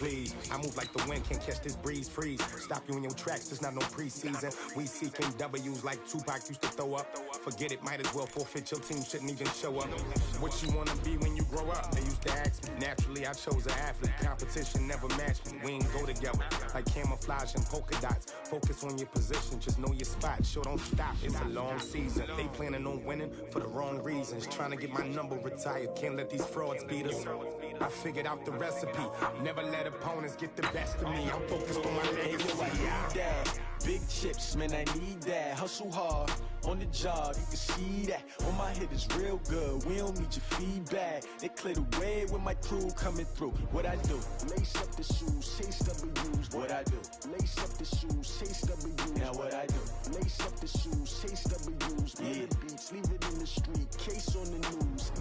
please. I move like the wind, can't catch this breeze, freeze. Stop you in your tracks, there's not no preseason. We seeking W's like Tupac used to throw up. Forget it, might as well forfeit, your team shouldn't even show up. What you wanna be when you grow up? They used to ask me. Naturally, I chose an athlete. Competition never matched me. We ain't go together like camouflage and polka dots. Focus on your position, just know your spot. Sure, don't stop, it's a long season. They planning on winning for the wrong reasons. Trying to get my number retired, can't let these frauds beat us. I figured out the recipe. Never let opponents get the best of me. I'm focused on my legacy. Big chips, man, I need that. Hustle hard on the job, you can see that. On my head is real good, we don't need your feedback. They clear the way with my crew coming through. What I do? Lace up the shoes, chase W's. What I do? Lace up the shoes, chase W's. Now what I do? Lace up the shoes, chase W's. Yeah, beats, leave it in the street, case on the news.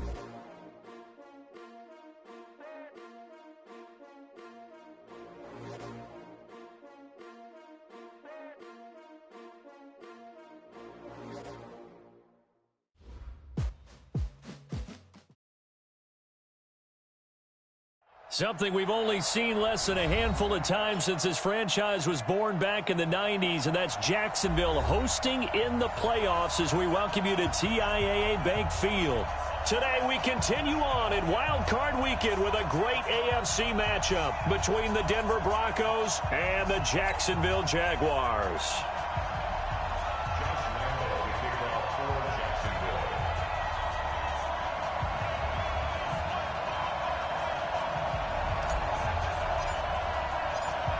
Something we've only seen less than a handful of times since this franchise was born back in the 90s, and that's Jacksonville hosting in the playoffs as we welcome you to TIAA Bank Field. Today we continue on in Wild Card Weekend with a great AFC matchup between the Denver Broncos and the Jacksonville Jaguars.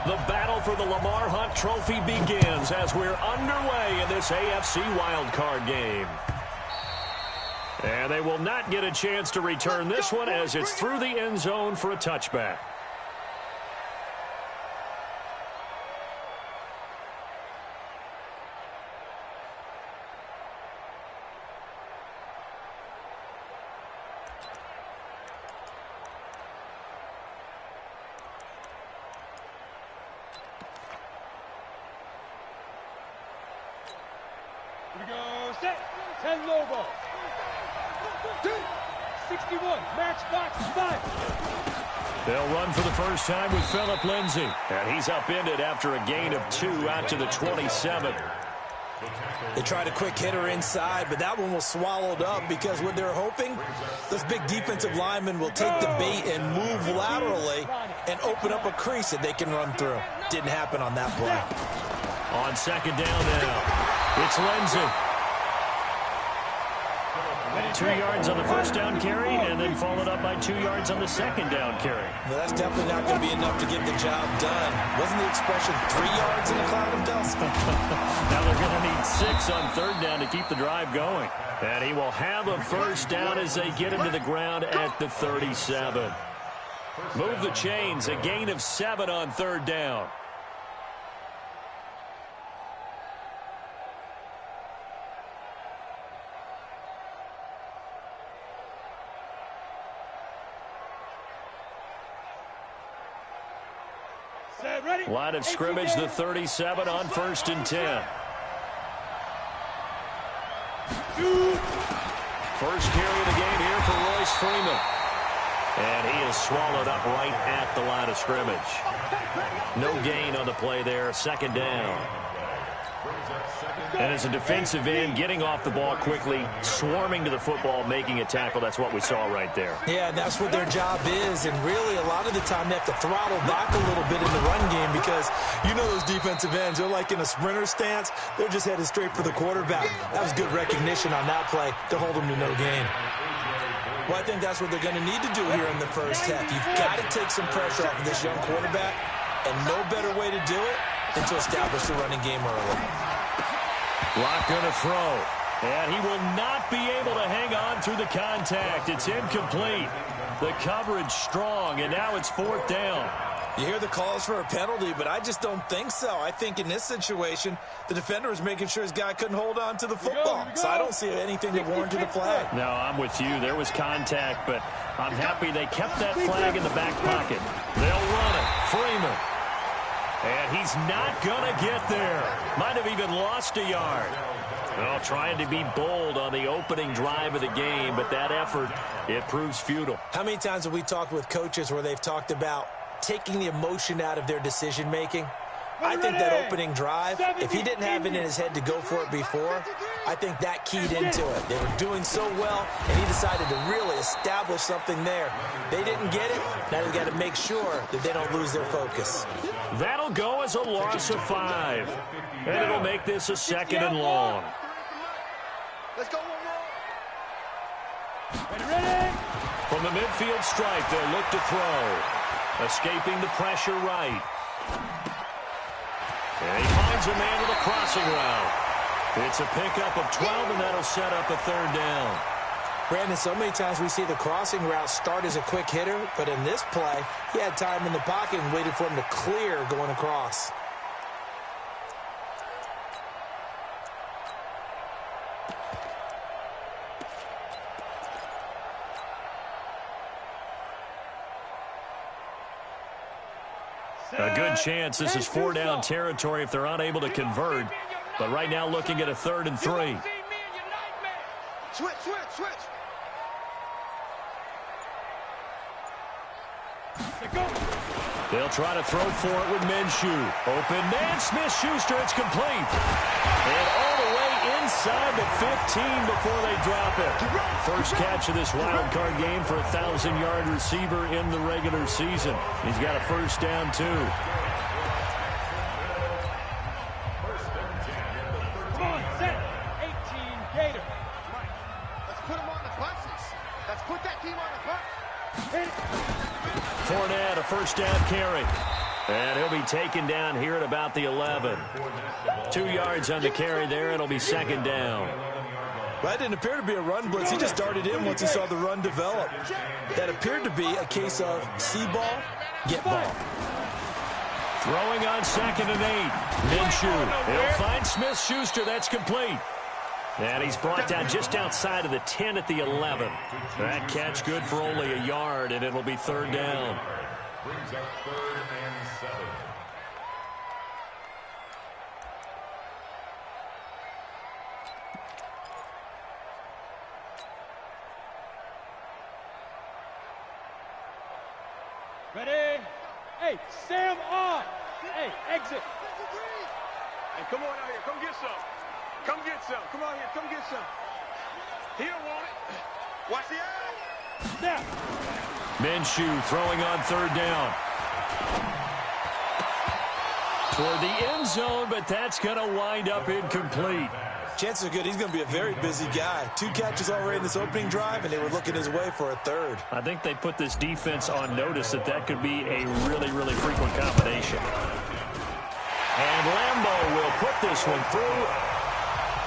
The battle for the Lamar Hunt Trophy begins as we're underway in this AFC wildcard game. And they will not get a chance to return this one as it's through the end zone for a touchback. Here we go, set, 10 low ball. 61, match box 5. They'll run for the first time with Phillip Lindsay. And he's upended after a gain of 2 out to the 27. They tried a quick hitter inside, but that one was swallowed up because what they're hoping, those big defensive linemen will take the bait and move laterally and open up a crease that they can run through. Didn't happen on that play. On second down now, it's Lindsay. 2 yards on the first down carry, and then followed up by 2 yards on the second down carry. Well, that's definitely not going to be enough to get the job done. Wasn't the expression 3 yards in a cloud of dust? Now they're going to need 6 on third down to keep the drive going. And he will have a first down as they get him to the ground at the 37. Move the chains, a gain of 7 on third down. Line of scrimmage, the 37 on 1st and 10. First carry of the game here for Royce Freeman. And he is swallowed up right at the line of scrimmage. No gain on the play there, second down. And as a defensive end, getting off the ball quickly, swarming to the football, making a tackle, that's what we saw right there. Yeah, and that's what their job is, and really a lot of the time they have to throttle back a little bit in the run game because you know those defensive ends, they're like in a sprinter stance, they're just headed straight for the quarterback. That was good recognition on that play to hold them to no gain. Well, I think that's what they're going to need to do here in the first half. You've got to take some pressure off of this young quarterback, and no better way to do it than to establish the running game early. Lock going to throw. And he will not be able to hang on through the contact. It's incomplete. The coverage strong, and now it's 4th down. You hear the calls for a penalty, but I just don't think so. I think in this situation, the defender was making sure his guy couldn't hold on to the football. So I don't see anything that warranted a flag. No, I'm with you. There was contact, but I'm happy they kept that flag in the back pocket. They'll run it. Freeman. And he's not going to get there. Might have even lost a yard. Well, trying to be bold on the opening drive of the game, but that effort, it proves futile. How many times have we talked with coaches where they've talked about taking the emotion out of their decision-making. I think that opening drive, if he didn't have it in his head to go for it before, I think that keyed into it. They were doing so well, and he decided to really establish something there. They didn't get it. Now they've got to make sure that they don't lose their focus. That'll go as a loss of 5. And it'll make this a 2nd and long. Let's go, one more. Ready? From the midfield stripe, they'll look to throw. Escaping the pressure right. And he finds a man with a crossing route. It's a pickup of 12, and that'll set up a 3rd down. Brandon, so many times we see the crossing route start as a quick hitter, but in this play, he had time in the pocket and waited for him to clear going across. A good chance this is 4-down territory if they're unable to convert. But right now looking at a 3rd and 3. Switch, switch, switch. They'll try to throw for it with Minshew. Open man, Smith-Schuster, it's complete. And all the way inside the 15 before they drop it. First catch of this wild card game for a 1,000-yard receiver in the regular season. He's got a 1st down, too. Come on, set. 18 Gator. Let's put him on the punches. Let's put that team on the punch. Fournette, a 1st down carry. And he'll be taken down here at about the 11. 2 yards on the carry there. It'll be 2nd down. That didn't appear to be a run blitz. He just darted in once he saw the run develop. That appeared to be a case of see ball, get ball. Throwing on 2nd and 8. Minshew. He'll find Smith-Schuster. That's complete. And he's brought down just outside of the 10 at the 11. That catch good for only a yard, and it'll be 3rd down. Brings up 3rd and 7. Ready? Hey, Sam off. Hey, exit. Hey, come on out here. Come get some. Come get some. Come on here. Come get some. He don't want it. Watch the eye. Snap. Minshew throwing on 3rd down. Toward the end zone, but that's going to wind up incomplete. Chances are good he's going to be a very busy guy. 2 catches already in this opening drive, and they were looking his way for a 3rd. I think they put this defense on notice that could be a really, really frequent combination. And Lambeau will put this one through.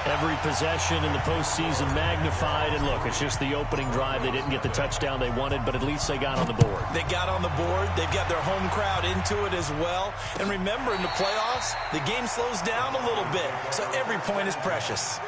Every possession in the postseason magnified. And look, it's just the opening drive. They didn't get the touchdown they wanted, but at least they got on the board. They got on the board. They've got their home crowd into it as well. And remember, in the playoffs, the game slows down a little bit, so every point is precious.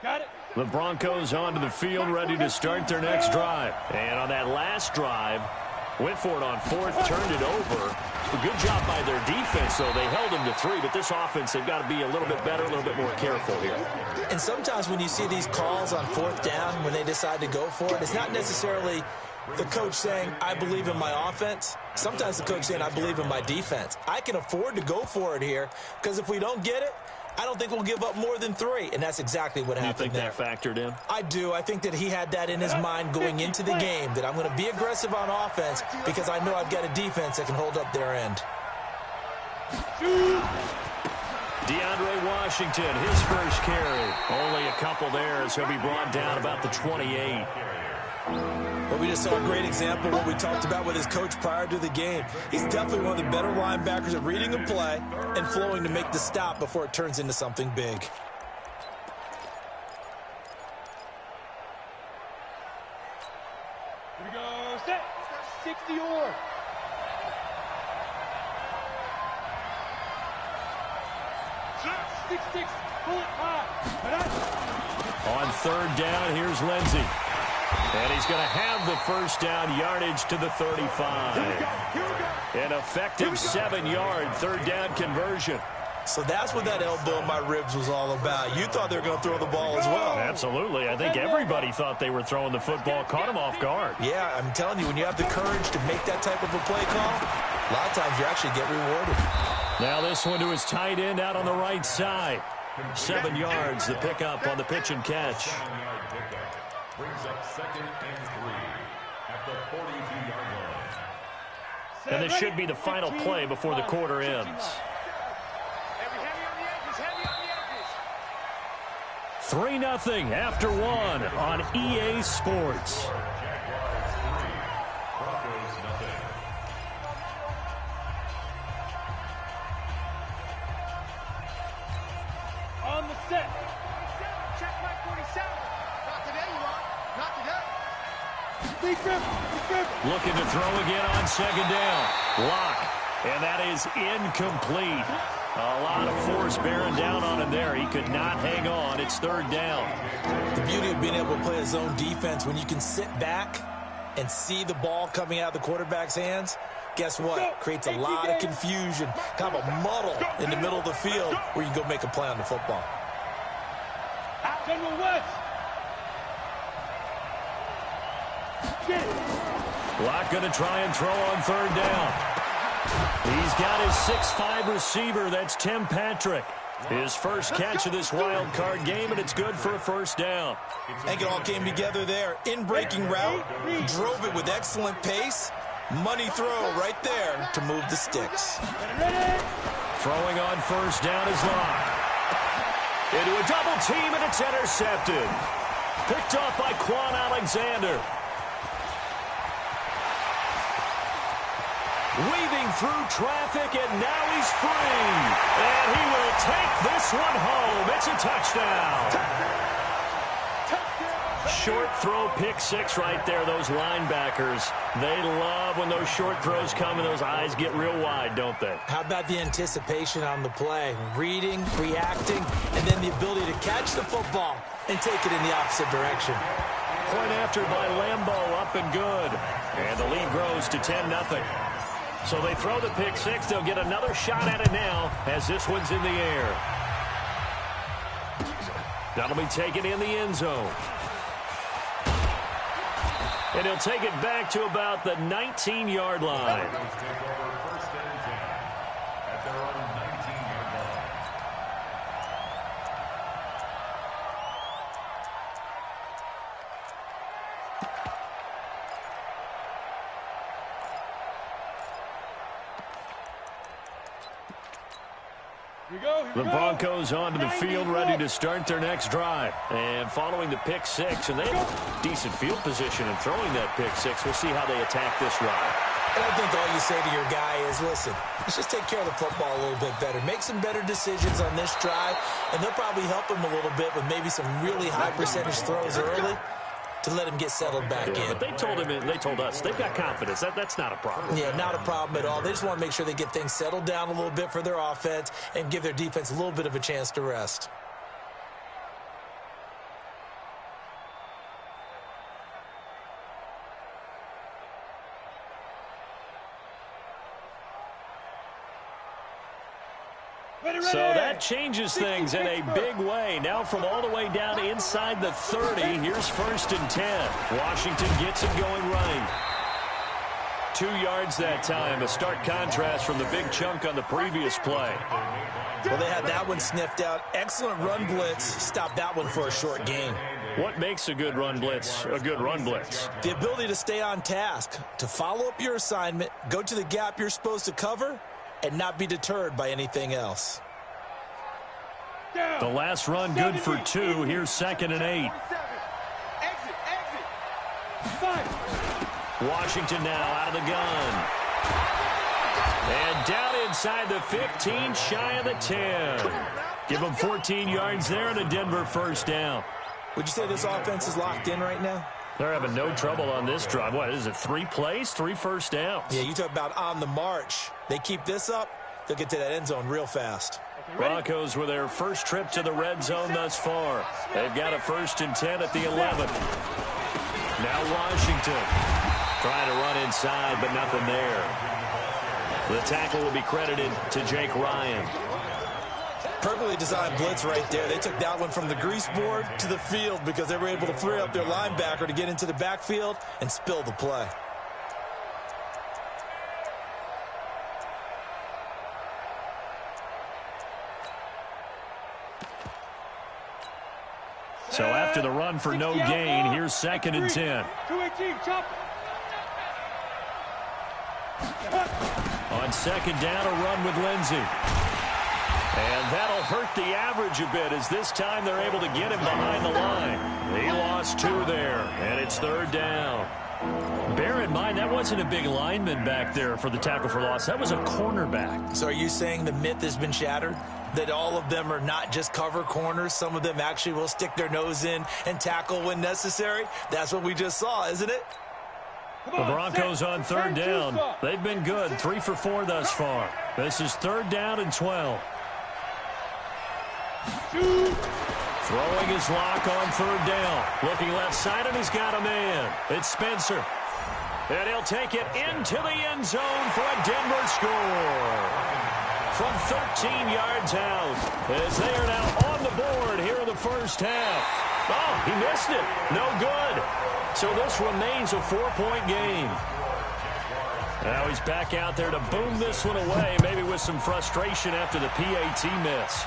Got it. The Broncos onto the field, ready to start their next drive. And on that last drive, went for it on fourth, turned it over. A good job by their defense, though. They held them to 3, but this offense, they've got to be a little bit better, a little bit more careful here. And sometimes when you see these calls on fourth down, when they decide to go for it, it's not necessarily the coach saying, I believe in my offense. Sometimes the coach saying, I believe in my defense. I can afford to go for it here, because if we don't get it, I don't think we'll give up more than 3, and that's exactly what happened there. You think that factored in? I do. I think that he had that in his mind going into the game, that I'm going to be aggressive on offense because I know I've got a defense that can hold up their end. DeAndre Washington, his first carry. Only a couple there as he'll be brought down about the 28. But we just saw a great example of what we talked about with his coach prior to the game. He's definitely one of the better linebackers at reading a play and flowing to make the stop before it turns into something big. Here we go. Set. 60 or. Six, pull it high. On third down, here's Lindsey. And he's going to have the first down yardage to the 35. An effective 7-yard third down conversion. So that's what that elbow in my ribs was all about. You thought they were going to throw the ball as well. Absolutely. I think everybody thought they were throwing the football. Caught him off guard. Yeah, I'm telling you, when you have the courage to make that type of a play call, a lot of times you actually get rewarded. Now this one to his tight end out on the right side. 7 yards, the pickup on the pitch and catch. Brings up 2nd and 3 at the 42-yard line. And this should be the final play before the quarter ends. 3-0 after 1 on EA Sports. On the set. Check my 47. Not today, you are. Not today. Deep grip. Looking to throw again on second down. Lock. And that is incomplete. A lot of force bearing down on him there. He could not hang on. It's third down. The beauty of being able to play a zone defense, when you can sit back and see the ball coming out of the quarterback's hands, guess what? Creates a lot of confusion, kind of a muddle in the middle of the field where you can go make a play on the football. General West. Get it. Lock going to try and throw on third down. He's got his 6'5" receiver. That's Tim Patrick. His first catch of this wild card game, and it's good for a first down. I think it all came together there. In-breaking route, drove it with excellent pace. Money throw right there to move the sticks. Throwing on first down is Lock. Into a double team, and it's intercepted. Picked off by Quan Alexander. Weaving through traffic, and now he's free. And he will take this one home. It's a touchdown. Short throw, pick six right there. Those linebackers, they love when those short throws come and those eyes get real wide, don't they? How about the anticipation on the play? Reading, reacting, and then the ability to catch the football and take it in the opposite direction. Point after by Lambeau, up and good. And the lead grows to 10-0. So they throw the pick six. They'll get another shot at it now as this one's in the air. That'll be taken in the end zone. And he'll take it back to about the 19-yard line. The Broncos onto the field, ready to start their next drive. And following the pick six, and they have decent field position in throwing that pick six. We'll see how they attack this drive. And I think all you say to your guy is, listen, let's just take care of the football a little bit better. Make some better decisions on this drive, and they'll probably help him a little bit with maybe some really high percentage throws early to let him get settled back in. But they told him, they told us, they've got confidence. That's not a problem. Yeah, not a problem at all. They just want to make sure they get things settled down a little bit for their offense and give their defense a little bit of a chance to rest. So that changes things in a big way. Now from all the way down inside the 30, here's 1st and 10. Washington gets it going right. 2 yards that time, a stark contrast from the big chunk on the previous play. Well, they had that one sniffed out. Excellent run blitz. Stopped that one for a short gain. What makes a good run blitz a good run blitz? The ability to stay on task, to follow up your assignment, go to the gap you're supposed to cover, and not be deterred by anything else. The last run good for 2. Here's 2nd and 8. Washington now out of the gun. And down inside the 15, shy of the 10. Give them 14 yards there and a Denver 1st down. Would you say this offense is locked in right now? They're having no trouble on this drive. What is it, 3 plays, 3 first downs? Yeah, you talk about on the march. They keep this up, they'll get to that end zone real fast. Broncos with their first trip to the red zone thus far. They've got a 1st and 10 at the 11. Now Washington trying to run inside, but nothing there. The tackle will be credited to Jake Ryan. Perfectly designed blitz right there. They took that one from the grease board to the field because they were able to free up their linebacker to get into the backfield and spill the play. So after the run for no gain, here's 2nd and 10. 218, chop. On 2nd down, a run with Lindsey. And that'll hurt the average a bit as this time they're able to get him behind the line. He lost 2 there, and it's 3rd down. Bear in mind, that wasn't a big lineman back there for the tackle for loss. That was a cornerback. So are you saying the myth has been shattered? That all of them are not just cover corners? Some of them actually will stick their nose in and tackle when necessary? That's what we just saw, isn't it? The Broncos on 3rd down. They've been good, 3 for 4 thus far. This is 3rd down and 12. Throwing his lock on 3rd down. Looking left side, and he's got a man. It's Spencer. And he'll take it into the end zone for a Denver score. From 13 yards out, as they are now on the board here in the 1st half. Oh, he missed it. No good. So this remains a 4-point game. Now he's back out there to boom this one away, maybe with some frustration after the PAT miss.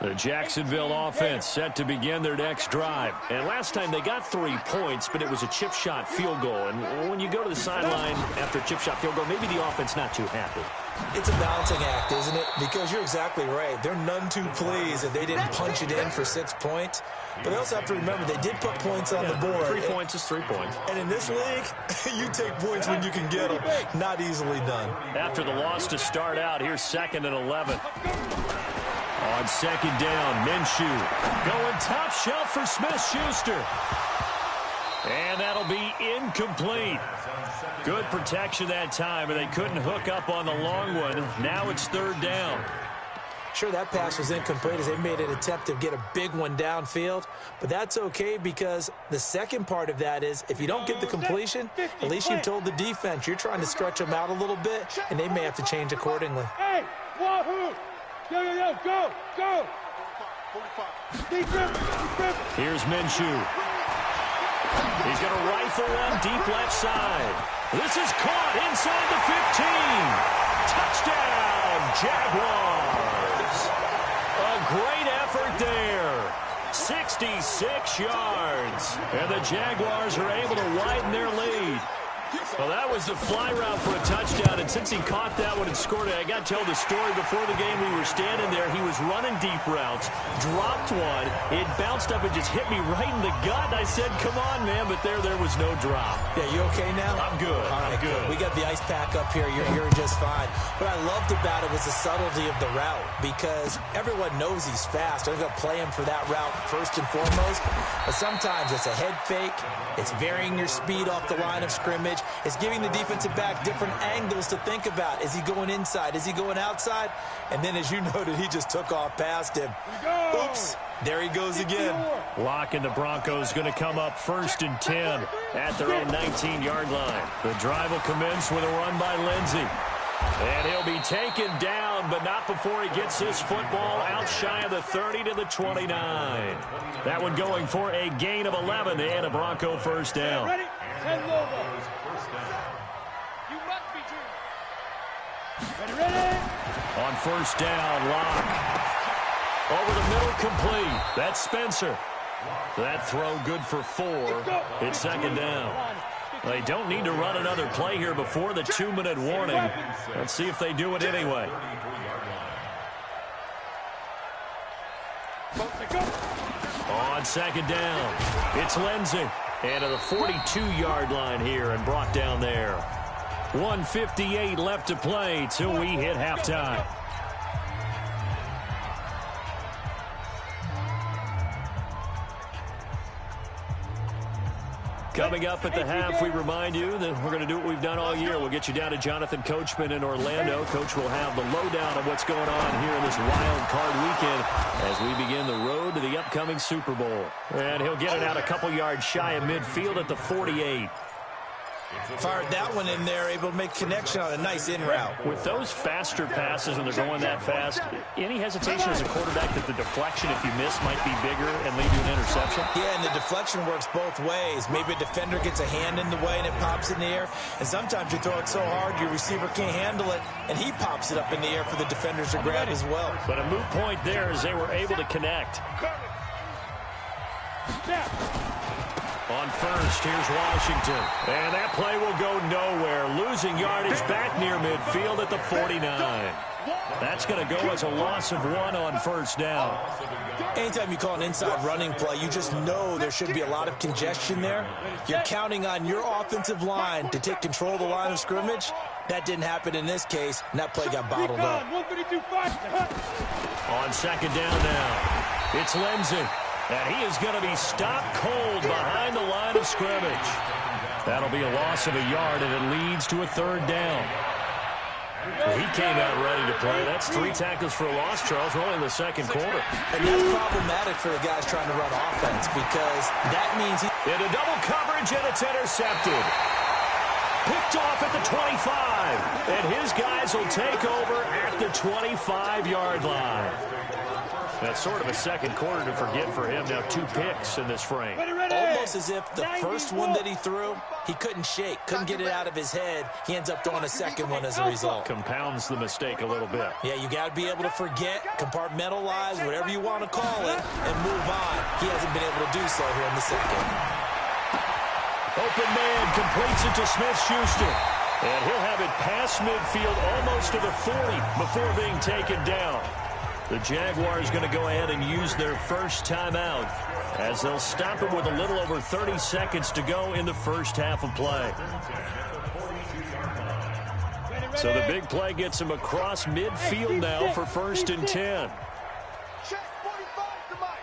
The Jacksonville offense set to begin their next drive. And last time they got 3 points, but it was a chip shot field goal. And when you go to the sideline after a chip shot field goal, maybe the offense not too happy. It's a balancing act, isn't it? Because you're exactly right. They're none too pleased that they didn't punch it in for 6 points. But they also have to remember they did put points on the board. 3 points is 3 points. And in this league, you take points when you can get them. Not easily done. After the loss to start out, here's 2nd and 11. On 2nd down, Minshew going top shelf for Smith-Schuster. And that'll be incomplete. Good protection that time, and they couldn't hook up on the long one. Now it's 3rd down. Sure, that pass was incomplete as they made an attempt to get a big one downfield. But that's okay because the second part of that is if you don't get the completion, at least you've told the defense you're trying to stretch them out a little bit, and they may have to change accordingly. Hey, Wahoo! Yo, go, go! Here's Minshew. He's going to rifle one deep left side. This is caught inside the 15. Touchdown, Jaguars. A great effort there. 66 yards. And the Jaguars are able to widen their lead. Well, that was the fly route for a touchdown, and since he caught that one and scored it, I got to tell the story. Before the game, we were standing there. He was running deep routes, dropped one. It bounced up and just hit me right in the gut. I said, come on, man, but there was no drop. Yeah, you okay now? I'm good. All right, I'm good. We got the ice pack up here. You're just fine. What I loved about it was the subtlety of the route, because everyone knows he's fast. They're going to play him for that route first and foremost, but sometimes it's a head fake. It's varying your speed off the line of scrimmage. It's giving the defensive back different angles to think about. Is he going inside? Is he going outside? And then, as you noted, he just took off past him. Oops. There he goes again. Lock, and the Broncos going to come up 1st and 10 at their own 19-yard line. The drive will commence with a run by Lindsey. And he'll be taken down, but not before he gets this football out shy of the 30 to the 29. That one going for a gain of 11 and a Bronco first down. Ready? 10 over. You must be true. Ready? On first down, Lock. Over the middle, complete. That's Spencer. That throw good for 4. It's second down. They don't need to run another play here before the 2-minute warning. Let's see if they do it anyway. On second down, it's Lindsey. And to the 42-yard line here and brought down there. 1:58 left to play till we hit halftime. Coming up at the half, we remind you that we're going to do what we've done all year. We'll get you down to Jonathan Coachman in Orlando. Coach will have the lowdown of what's going on here in this wild card weekend as we begin the road to the upcoming Super Bowl. And he'll get it out a couple yards shy of midfield at the 48. Fired that one in there, able to make connection on a nice in route. With those faster passes, when they're going that fast, any hesitation as a quarterback that the deflection, if you miss, might be bigger and lead to an interception? Yeah, and the deflection works both ways. Maybe a defender gets a hand in the way and it pops in the air. And sometimes you throw it so hard your receiver can't handle it, and he pops it up in the air for the defenders to grab as well. But a moot point there as they were able to connect. On first, here's Washington. And that play will go nowhere. Losing yardage back near midfield at the 49. That's going to go as a loss of 1 on first down. Anytime you call an inside running play, you just know there should be a lot of congestion there. You're counting on your offensive line to take control of the line of scrimmage. That didn't happen in this case, and that play got bottled up. On second down now, it's Lindsey. And he is going to be stopped cold behind the line of scrimmage. That'll be a loss of a yard, and it leads to a 3rd down. Well, he came out ready to play. That's 3 tackles for a loss, Charles. We're only in the second quarter. And that's problematic for the guys trying to run offense, because that means he... Into double coverage, and it's intercepted. Picked off at the 25. And his guys will take over at the 25-yard line. That's sort of a second quarter to forget for him. Now 2 picks in this frame. Almost as if the first one that he threw, he couldn't shake, couldn't get it out of his head. He ends up throwing a second one as a result. Compounds the mistake a little bit. Yeah, you got to be able to forget, compartmentalize, whatever you want to call it, and move on. He hasn't been able to do so here in the second. Open man completes it to Smith-Schuster. And he'll have it past midfield almost to the 40 before being taken down. The Jaguars going to go ahead and use their first timeout as they'll stop it with a little over 30 seconds to go in the first half of play. So the big play gets him across midfield now for 1st and 10. Check 45 to Mike.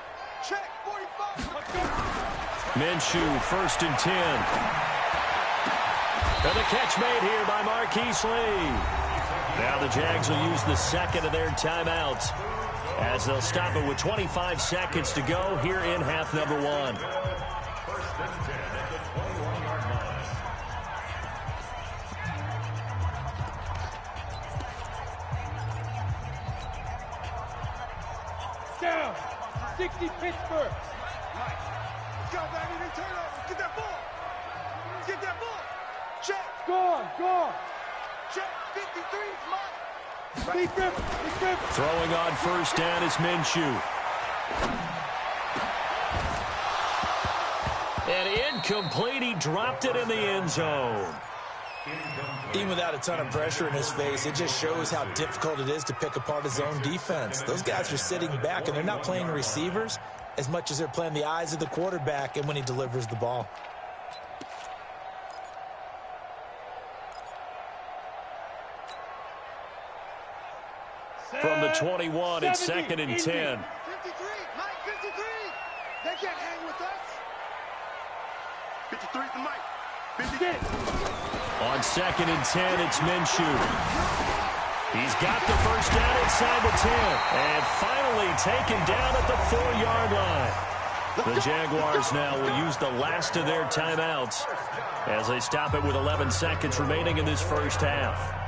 Check 45. Minshew, 1st and 10. And the catch made here by Marquise Lee. Now the Jags will use the second of their timeouts as they'll stop it with 25 seconds to go here in half number 1. Down. 60 Pittsburgh. Mike, let's go, baby. Turnover. Get that ball. Get that ball. Check. Gone. Check. 53's Mike. Throwing on first down is Minshew. And incomplete. He dropped it in the end zone. Even without a ton of pressure in his face, it just shows how difficult it is to pick apart his own defense. Those guys are sitting back, and they're not playing receivers as much as they're playing the eyes of the quarterback and when he delivers the ball. From the 21, it's 2nd and 10. 53, Mike, 53. They can't hang with us. 53 to Mike. 56. On 2nd and 10, it's Minshew. He's got the first down inside the 10. And finally taken down at the 4-yard line. The Jaguars now will use the last of their timeouts as they stop it with 11 seconds remaining in this first half.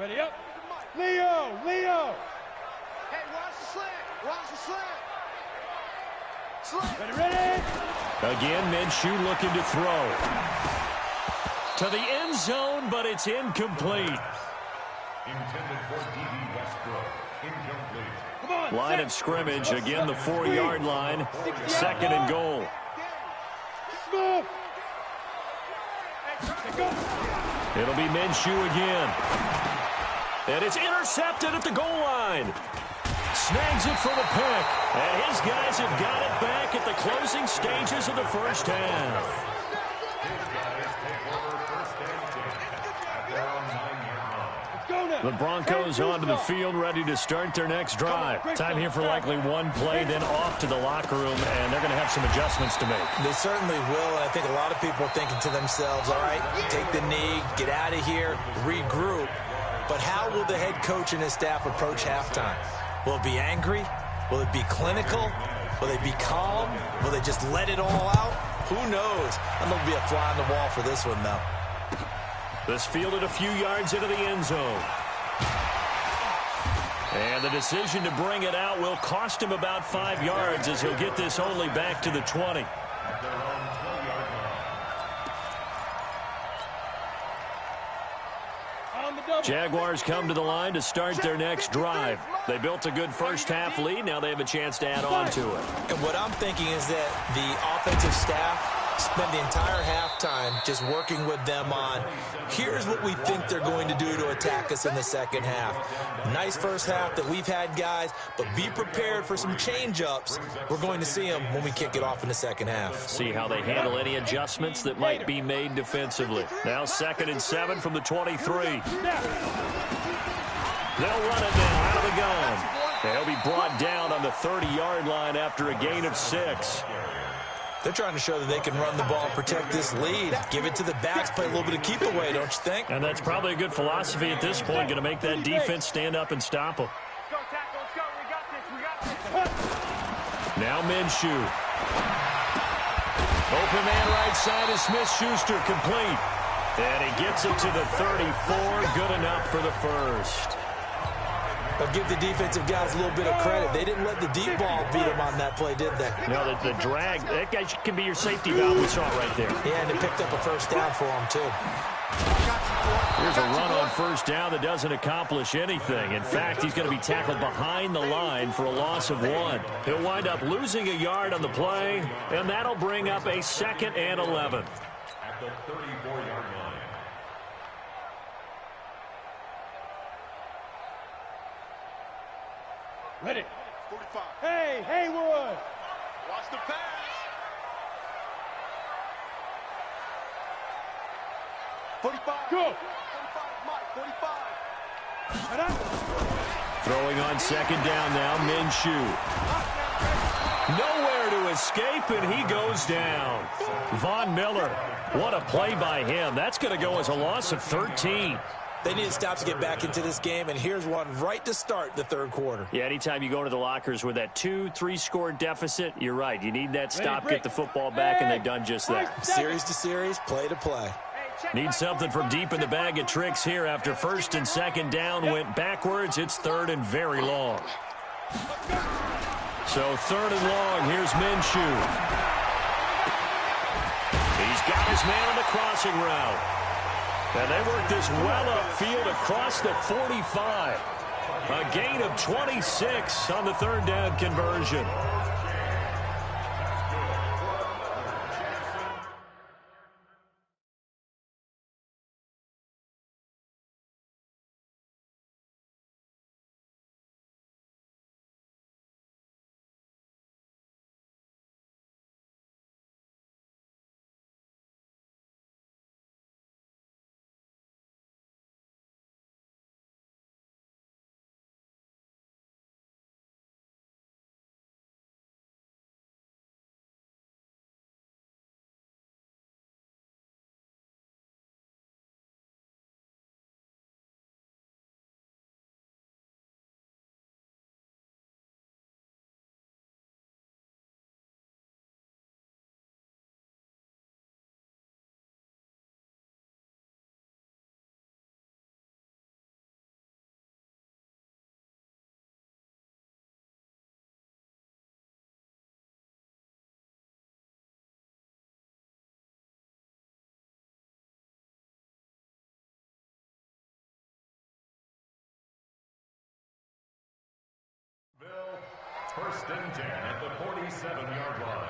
Ready up. Leo. Hey, watch the slant. Watch the slant. Ready. Again, Minshew looking to throw. To the end zone, but it's incomplete. Intended for D.B. Westbrook. Incomplete. Come on. Line of scrimmage, again the 4-yard line. 2nd and goal. Move. It'll be Minshew again. And it's intercepted at the goal line. Snags it for the pick. And his guys have got it back at the closing stages of the first half. His guys take over 1st and 10 at their own 9-yard line. Let's go now. The Broncos onto the field, ready to start their next drive. Time here for likely one play, then off to the locker room, and they're going to have some adjustments to make. They certainly will, and I think a lot of people are thinking to themselves, all right, take the knee, get out of here, regroup. But how will the head coach and his staff approach halftime? Will it be angry? Will it be clinical? Will they be calm? Will they just let it all out? Who knows? I'm going to be a fly on the wall for this one, though. This fielded a few yards into the end zone. And the decision to bring it out will cost him about 5 yards as he'll get this only back to the 20. Jaguars come to the line to start their next drive. They built a good first half lead. Now they have a chance to add on to it. And what I'm thinking is that the offensive staff spend the entire halftime just working with them on, here's what we think they're going to do to attack us in the second half. Nice first half that we've had, guys, but be prepared for some change-ups. We're going to see them when we kick it off in the second half. See how they handle any adjustments that might be made defensively. Now 2nd and 7 from the 23. They'll run it now out of the gun. They'll be brought down on the 30-yard line after a gain of 6. They're trying to show that they can run the ball and protect this lead. Give it to the backs, play a little bit of keep away, don't you think? And that's probably a good philosophy at this point, going to make that defense stand up and stop them. Go, tackle, let's go. We got this. Now Minshew. Open man right side is Smith-Schuster, complete. And he gets it to the 34, good enough for the first. But give the defensive guys a little bit of credit. They didn't let the deep ball beat them on that play, did they? No, the drag, that guy can be your safety valve. We saw it right there. Yeah, and they picked up a first down for him, too. Here's a run on first down that doesn't accomplish anything. In fact, he's going to be tackled behind the line for a loss of 1. He'll wind up losing a yard on the play, and that'll bring up a 2nd and 11. At the 34-yard line. Ready. 45. Hey, Haywood. Watch the pass. 45. Go. 45, Mike. 45. Throwing on 2nd down now, Minshew. Nowhere to escape, and he goes down. Von Miller, what a play by him. That's going to go as a loss of 13. They need to stop to get back into this game, and here's one right to start the third quarter. Yeah, anytime you go to the lockers with that 2-3 score deficit, you're right. You need that stop, get the football back, and they've done just that. Series to series, play to play. Need something from deep in the bag of tricks here after 1st and 2nd down went backwards. It's 3rd and very long. So 3rd and long. Here's Minshew. He's got his man on the crossing route. And they work this well upfield across the 45. A gain of 26 on the 3rd down conversion. First and 10 at the 47-yard line.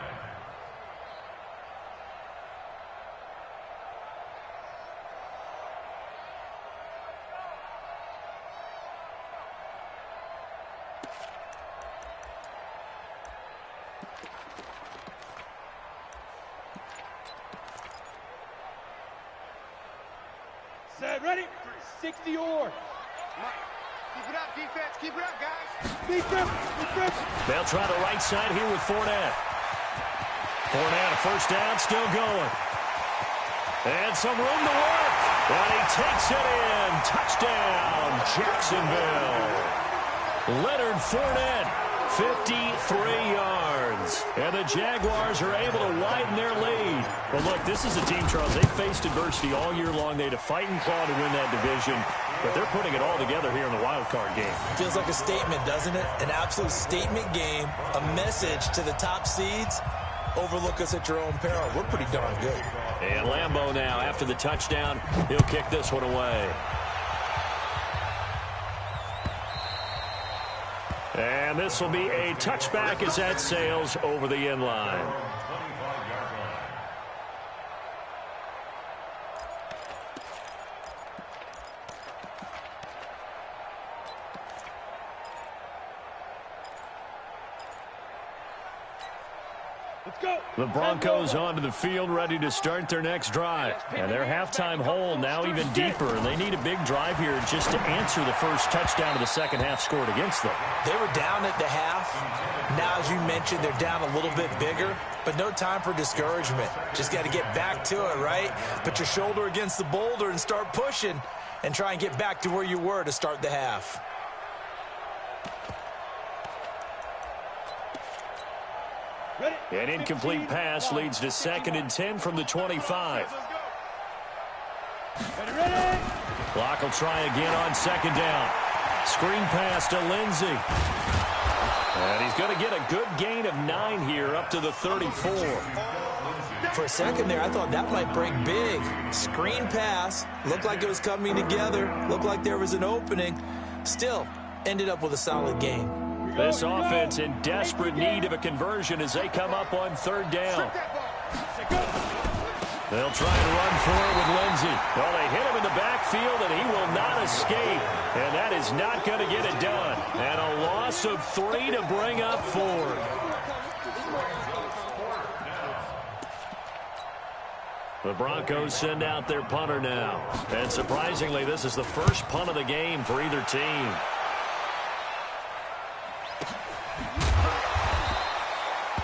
Set, ready? 60 or. Keep it up, defense. Keep it up, guys. Defense, defense. They'll try the right side here with Fournette. Fournette, a first down, still going. And some room to work. And he takes it in. Touchdown, Jacksonville. Leonard Fournette, 53 yards. And the Jaguars are able to widen their lead. Well, look, this is a team, Charles. They faced adversity all year long. They had to fight and claw to win that division. But they're putting it all together here in the wild card game. Feels like a statement, doesn't it? An absolute statement game, a message to the top seeds. Overlook us at your own peril. We're pretty darn good. And Lambeau now, after the touchdown, he'll kick this one away. And this will be a touchback as that sails over the end line. The Broncos onto the field, ready to start their next drive. And their halftime hole now even deeper. They need a big drive here just to answer the first touchdown of the second half scored against them. They were down at the half. Now, as you mentioned, they're down a little bit bigger, but no time for discouragement. Just got to get back to it, right? Put your shoulder against the boulder and start pushing and try and get back to where you were to start the half. An incomplete pass leads to 2nd and 10 from the 25. Clock will try again on 2nd down. Screen pass to Lindsey. And he's going to get a good gain of 9 here up to the 34. For a second there, I thought that might break big. Screen pass. Looked like it was coming together. Looked like there was an opening. Still, ended up with a solid gain. This offense in desperate need of a conversion as they come up on 3rd down. They'll try and run for it with Lindsey. Well, they hit him in the backfield, and he will not escape. And that is not going to get it done. And a loss of 3 to bring up 4. The Broncos send out their punter now. And surprisingly, this is the first punt of the game for either team.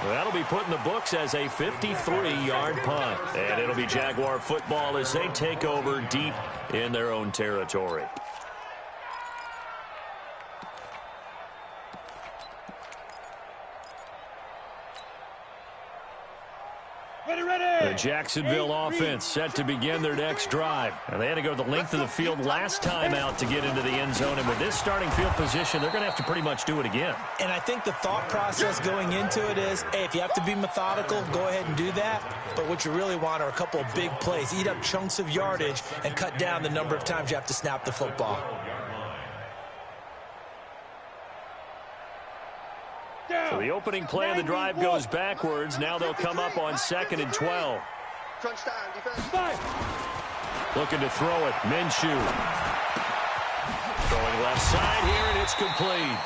That'll be put in the books as a 53-yard punt. And it'll be Jaguar football as they take over deep in their own territory. The Jacksonville offense set to begin their next drive. And they had to go the length of the field last time out to get into the end zone. And with this starting field position, they're going to have to pretty much do it again. And I think the thought process going into it is, hey, if you have to be methodical, go ahead and do that. But what you really want are a couple of big plays. Eat up chunks of yardage and cut down the number of times you have to snap the football. So the opening play of the drive goes backwards. Now they'll come up on 2nd and 12. Looking to throw it. Minshew. Throwing left side here, and it's complete.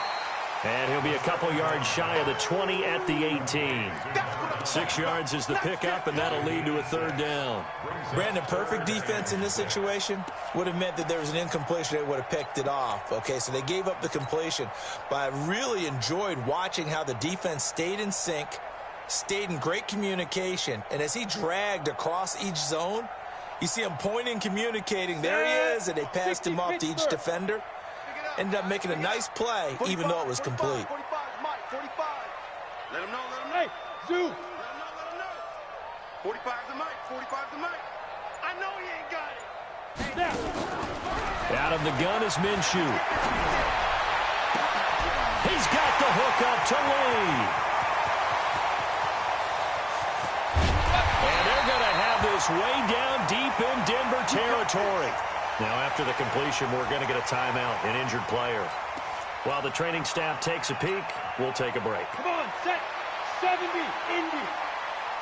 And he'll be a couple yards shy of the 20 at the 18. 6 yards is the pickup, and that'll lead to a 3rd down. Brandon, perfect defense in this situation would have meant that there was an incompletion. They would have picked it off. Okay, so they gave up the completion. But I really enjoyed watching how the defense stayed in sync, stayed in great communication. And as he dragged across each zone, you see him pointing, communicating. There he is, and they passed him off to each defender. Ended up making a nice play, even though it was complete. 45 Let him know, Hey, Zoo. Let him know. 45's the mic, 45's the mic. I know he ain't got it. Snap. Out of the gun is Minshew. He's got the hook up to Lee. And they're going to have this way down deep in Denver territory. Now, after the completion, we're going to get a timeout, an injured player. While the training staff takes a peek, we'll take a break. Come on, set. 70, Indy.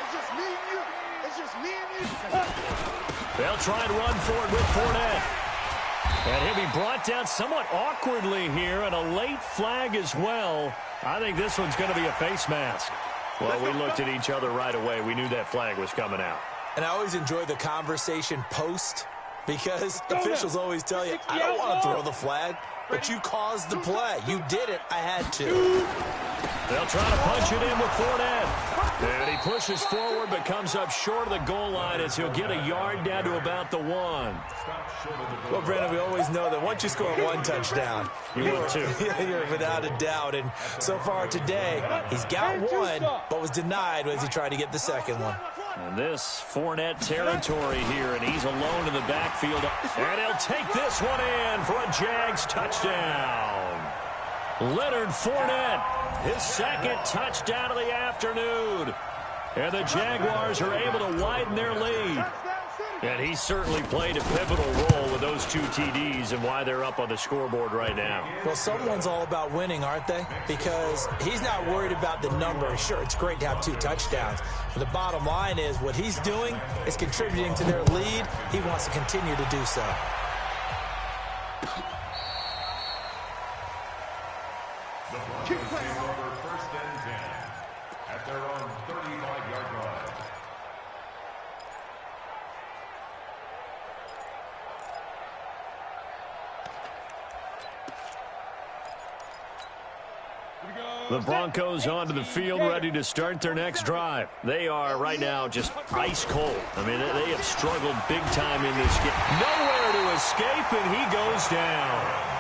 It's just me and you. It's just me and you. They'll try and run for it with Fournette. And he'll be brought down somewhat awkwardly here, and a late flag as well. I think this one's going to be a face mask. Well, we looked at each other right away. We knew that flag was coming out. And I always enjoy the conversation post, because officials always tell you, I don't want to throw the flag, but you caused the play. You did it. I had to. They'll try to punch it in with Fournette. And he pushes forward but comes up short of the goal line as he'll get a yard down to about the 1. Well, Brandon, we always know that once you score one touchdown, you're without a doubt. And so far today, he's got one, but was denied as he tried to get the second one. And this Fournette territory here, and he's alone in the backfield. And he'll take this one in for a Jags touchdown. Leonard Fournette, his 2nd touchdown of the afternoon. And the Jaguars are able to widen their lead. And he certainly played a pivotal role with those 2 TDs and why they're up on the scoreboard right now. Well, someone's all about winning, aren't they? Because he's not worried about the number. Sure, it's great to have 2 touchdowns. But the bottom line is what he's doing is contributing to their lead. He wants to continue to do so. The Broncos take over 1st and 10 at their own 35-yard line. The Broncos onto the field, ready to start their next drive. They are right now just ice cold. I mean, they have struggled big time in this game. Nowhere to escape, and he goes down.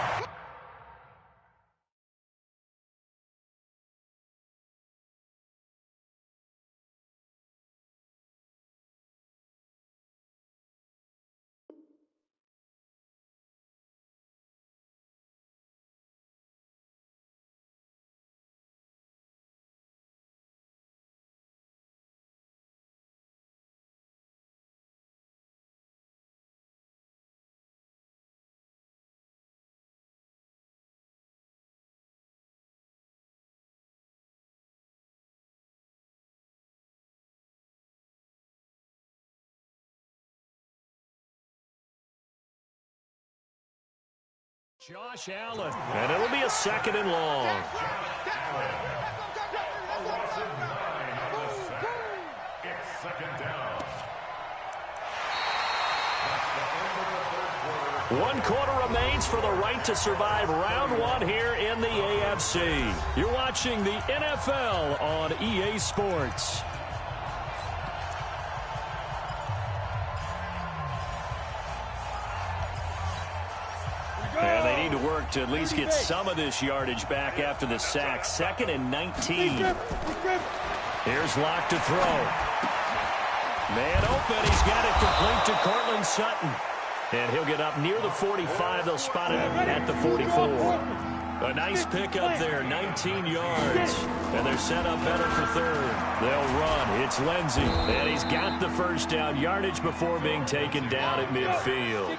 Josh Allen, and it'll be a 2nd and long. It's 2nd down. 1 quarter remains for the right to survive round 1 here in the AFC. You're watching the NFL on EA Sports. And they need to work to at least get some of this yardage back after the sack. 2nd and 19. Here's Locke to throw. Man open. He's got it complete to Cortland Sutton. And he'll get up near the 45. They'll spot him at the 44. A nice pickup there, 19 yards. And they're set up better for third. They'll run. It's Lindsey. And he's got the first down yardage before being taken down at midfield.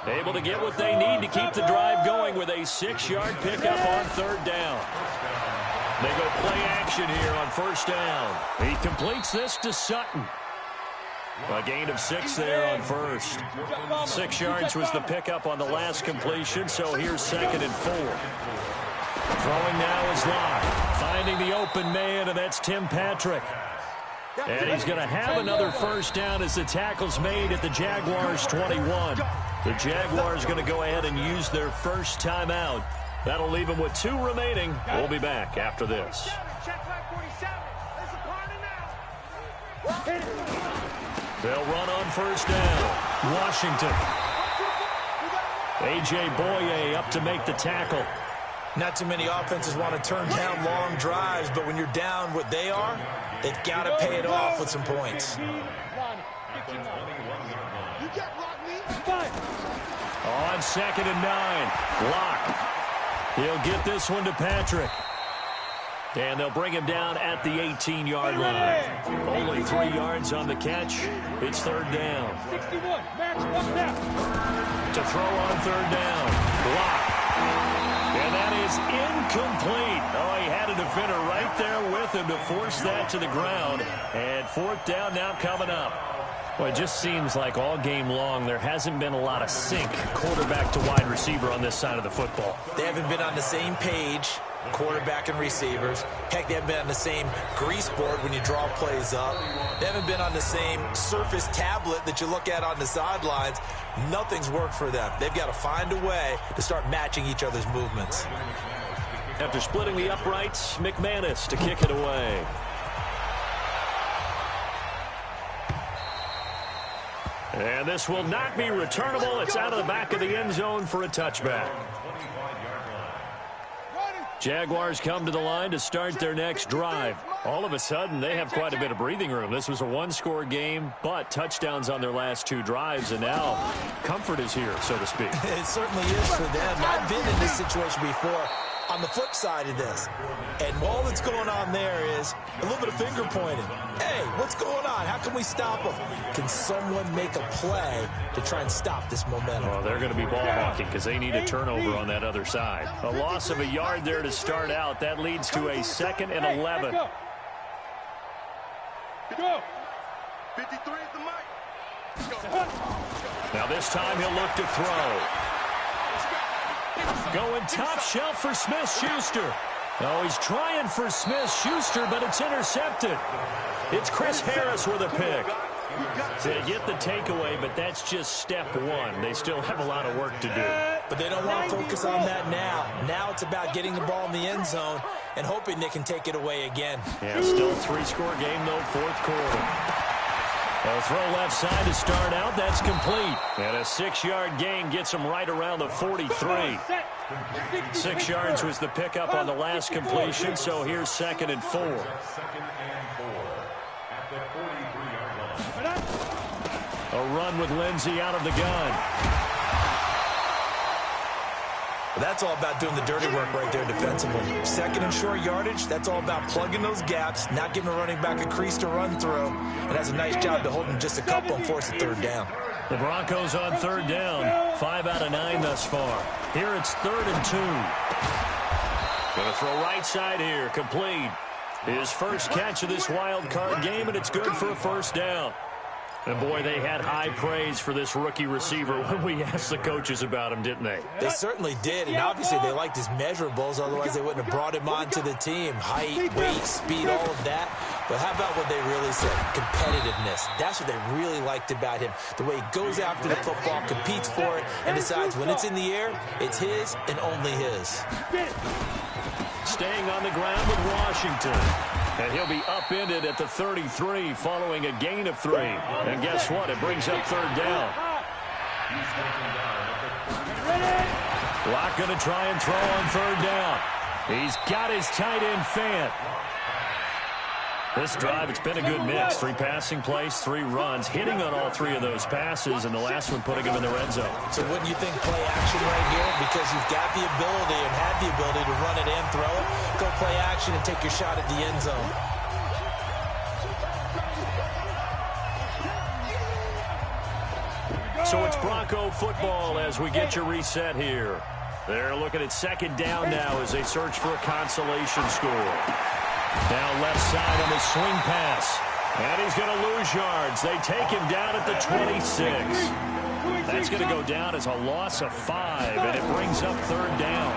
Able to get what they need to keep the drive going with a 6-yard pickup on third down. They go play action here on first down. He completes this to Sutton. A gain of 6 there on first. 6 yards was the pickup on the last completion, so here's 2nd and 4. Throwing now is Locke. Finding the open man, and that's Tim Patrick. And he's going to have another first down as the tackle's made at the Jaguars' 21. The Jaguars going to go ahead and use their first timeout. That'll leave them with 2 remaining. We'll be back after this. They'll run on first down. Washington. A.J. Boye up to make the tackle. Not too many offenses want to turn down long drives, but when you're down what they are, they've got to pay it off with some points. On 2nd and 9. Locke. He'll get this one to Patrick. And they'll bring him down at the 18-yard line. Only 3 yards on the catch. It's third down. To throw on third down. Block. And that is incomplete. Oh, he had a defender right there with him to force that to the ground. And fourth down now coming up. Well, it just seems like all game long there hasn't been a lot of sync quarterback to wide receiver on this side of the football. They haven't been on the same page, quarterback and receivers. Heck, they haven't been on the same grease board when you draw plays up. They haven't been on the same surface tablet that you look at on the sidelines. Nothing's worked for them. They've got to find a way to start matching each other's movements. After splitting the uprights, McManus to kick it away. And this will not be returnable. It's out of the back of the end zone for a touchback. Jaguars come to the line to start their next drive. All of a sudden, they have quite a bit of breathing room. This was a one-score game, but touchdowns on their last 2 drives, and now comfort is here, so to speak. It certainly is for them. I've been in this situation before on the flip side of this. And all that's going on there is a little bit of finger pointing. Hey, what's going on? How can we stop them? Can someone make a play to try and stop this momentum? Well, they're going to be ball hawking because they need a turnover on that other side. A loss of a yard there to start out. That leads to a 2nd and 11. Go. 53 is the mic. Now this time he'll look to throw. Going top shelf for Smith-Schuster. Oh, he's trying for Smith-Schuster, but it's intercepted. It's Chris Harris with a pick. They get the takeaway, but that's just step 1. They still have a lot of work to do. But they don't want to focus on that now. Now it's about getting the ball in the end zone and hoping they can take it away again. Yeah, still a 3-score game, though, fourth quarter. A throw left side to start out. That's complete. And a 6-yard gain gets him right around the 43. 6 yards was the pickup on the last completion, so here's 2nd and 4. A run with Lindsey out of the gun. That's all about doing the dirty work right there defensively. 2nd and short yardage, that's all about plugging those gaps, not giving a running back a crease to run through, and does a nice job to hold him just a couple and force a third down. The Broncos on third down, 5 out of 9 thus far. Here it's 3rd and 2. Going to throw right side here, complete. His first catch of this wild card game, and it's good for a first down. And, boy, they had high praise for this rookie receiver when we asked the coaches about him, didn't they? They certainly did, and obviously they liked his measurables, otherwise they wouldn't have brought him onto the team. Height, weight, speed, all of that. But how about what they really said? Competitiveness. That's what they really liked about him. The way he goes after the football, competes for it, and decides when it's in the air, it's his and only his. Staying on the ground with Washington. And he'll be upended at the 33 following a gain of 3. And guess what? It brings up third down. Locke going to try and throw on third down. He's got his tight end Fant. This drive, it's been a good mix. 3 passing plays, 3 runs, hitting on all 3 of those passes, and the last one putting him in the red zone. So wouldn't you think play action right here? Because you've got the ability and had the ability to run it and throw it. Go play action and take your shot at the end zone. So it's Bronco football as we get you reset here. They're looking at second down now as they search for a consolation score. Now left side on the swing pass. And he's going to lose yards. They take him down at the 26. That's going to go down as a loss of 5, and it brings up third down.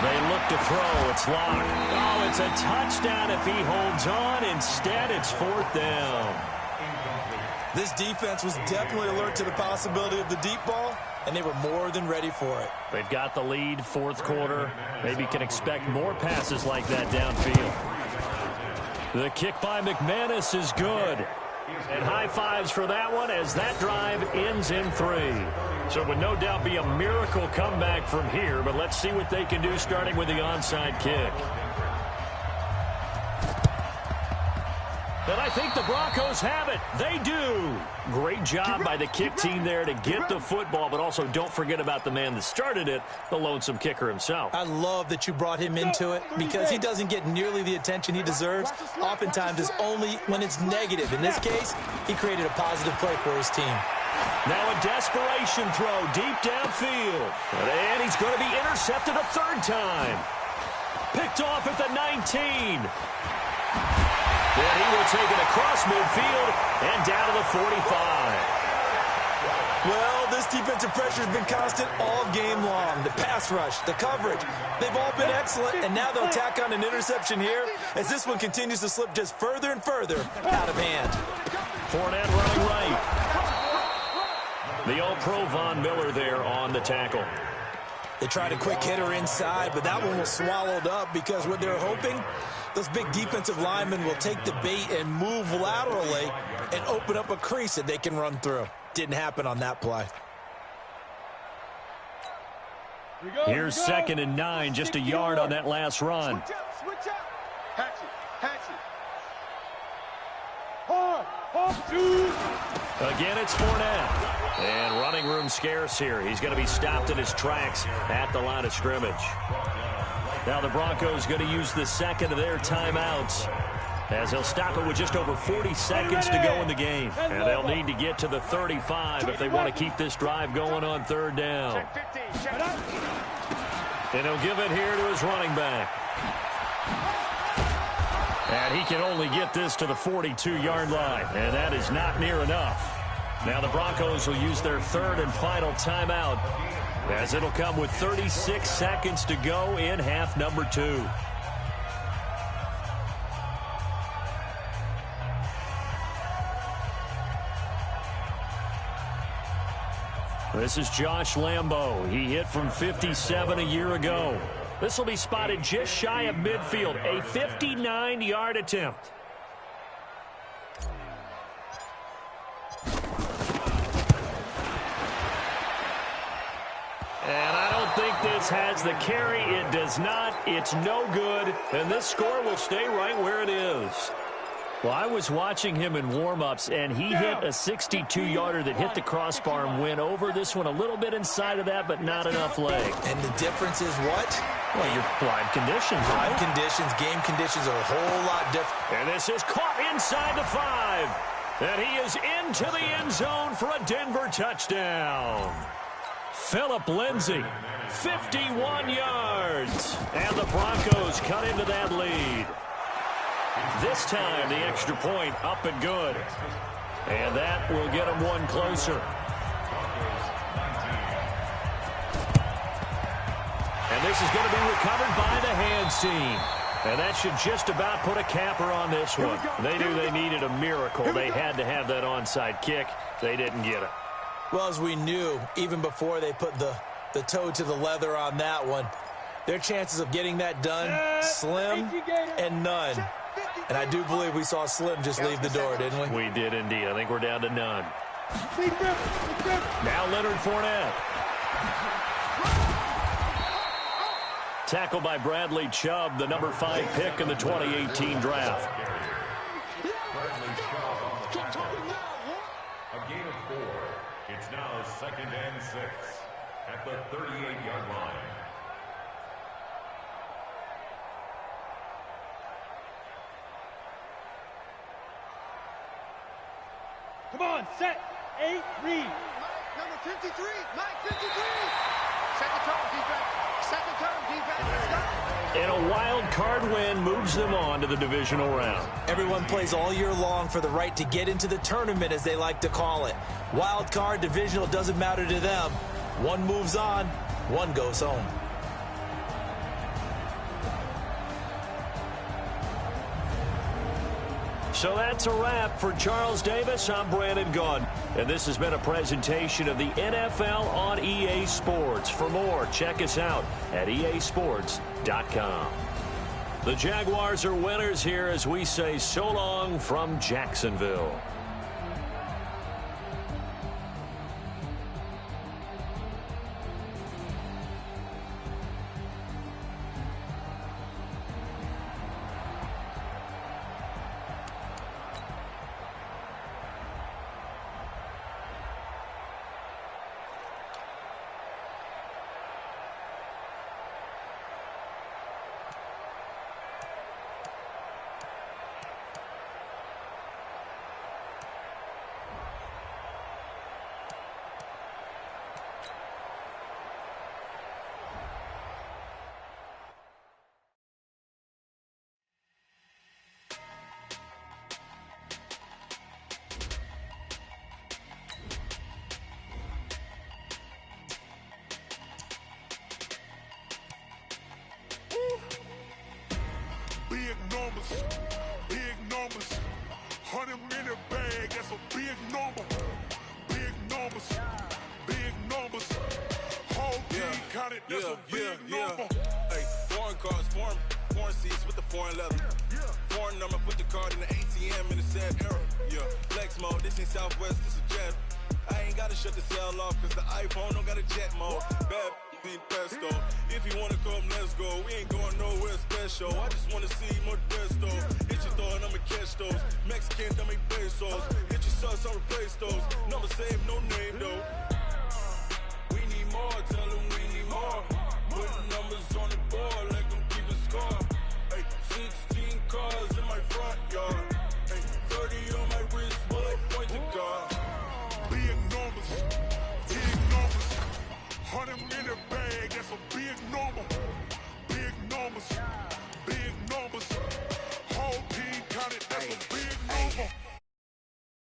They look to throw. It's locked. Oh, it's a touchdown if he holds on. Instead, it's fourth down. This defense was definitely alert to the possibility of the deep ball, and they were more than ready for it. They've got the lead, fourth quarter. Maybe can expect more passes like that downfield. The kick by McManus is good. And high fives for that one as that drive ends in 3. So it would no doubt be a miracle comeback from here, but let's see what they can do starting with the onside kick. And I think the Broncos have it. They do. Great job by the kick team there to get the football, but also don't forget about the man that started it, the lonesome kicker himself. I love that you brought him into it because he doesn't get nearly the attention he deserves. Oftentimes it's only when it's negative. In this case, he created a positive play for his team. Now a desperation throw deep downfield. And he's going to be intercepted a third time. Picked off at the 19. And he will take it across midfield and down to the 45. Well, this defensive pressure has been constant all game long. The pass rush, the coverage, they've all been excellent, and now they'll tack on an interception here as this one continues to slip just further and further out of hand. Fournette running right. The All-Pro Von Miller there on the tackle. They tried a quick hitter inside, but that one was swallowed up because what they're hoping, those big defensive linemen will take the bait and move laterally and open up a crease that they can run through. Didn't happen on that play. Here's 2nd and 9, just a yard on that last run. Switch up. Hatch it. Again, it's Fournette. And running room scarce here. He's going to be stopped in his tracks at the line of scrimmage. Now the Broncos going to use the second of their timeouts as they'll stop it with just over 40 seconds to go in the game. And they'll need to get to the 35 if they want to keep this drive going on third down. And he'll give it here to his running back. And he can only get this to the 42-yard line. And that is not near enough. Now the Broncos will use their third and final timeout as it'll come with 36 seconds to go in half number 2. This is Josh Lambo. He hit from 57 a year ago. This will be spotted just shy of midfield, a 59-yard attempt. And I don't think this has the carry. It does not. It's no good. And this score will stay right where it is. Well, I was watching him in warm-ups, and he hit a 62-yarder that hit the crossbar and went over. This one a little bit inside of that, but not enough leg. And the difference is what? Well, your live conditions, right? Live conditions, game conditions are a whole lot different. And this is caught inside the 5. And he is into the end zone for a Denver touchdown. Phillip Lindsay, 51 yards. And the Broncos cut into that lead. This time, the extra point up and good. And that will get them one closer. And this is going to be recovered by the hands team. And that should just about put a capper on this one. They knew they needed a miracle. They had to have that onside kick. They didn't get it. Well, as we knew, even before they put the toe to the leather on that one, their chances of getting that done, slim and none. And I do believe we saw Slim just leave the door, didn't we? We did indeed. I think we're down to none. Now Leonard Fournette. Tackled by Bradley Chubb, the number 5 pick in the 2018 draft. now 2nd and 6 at the 38-yard line. Come on, set, 8, read. Number 53, Mike 53. Set the tone, defense. Set the tone, defense. Let's go. And a wild card win moves them on to the divisional round. Everyone plays all year long for the right to get into the tournament, as they like to call it. Wild card, divisional, doesn't matter to them. One moves on, one goes home. So that's a wrap for Charles Davis. I'm Brandon Gaudin, and this has been a presentation of the NFL on EA Sports. For more, check us out at easports.com. The Jaguars are winners here as we say so long from Jacksonville. Big numbers, 100 in the bag, that's a big number. Big numbers, whole team counted, that's a big number. Hey, foreign cars, foreign seats with the foreign leather. Foreign number, put the card in the ATM in the sad era. Yeah, flex mode, this ain't Southwest, this is jet. I ain't gotta shut the cell off, cause the iPhone don't got a jet mode. Bad being pesto. If you wanna come, let's go. We ain't going nowhere special. I just wanna see more Modesto. Hit your thought, I'ma catch those. Mexican, dumb me pesos. Hit your sauce, I'll replace those. Number save, no name though. We need more, tell them we need more. Put numbers on the board.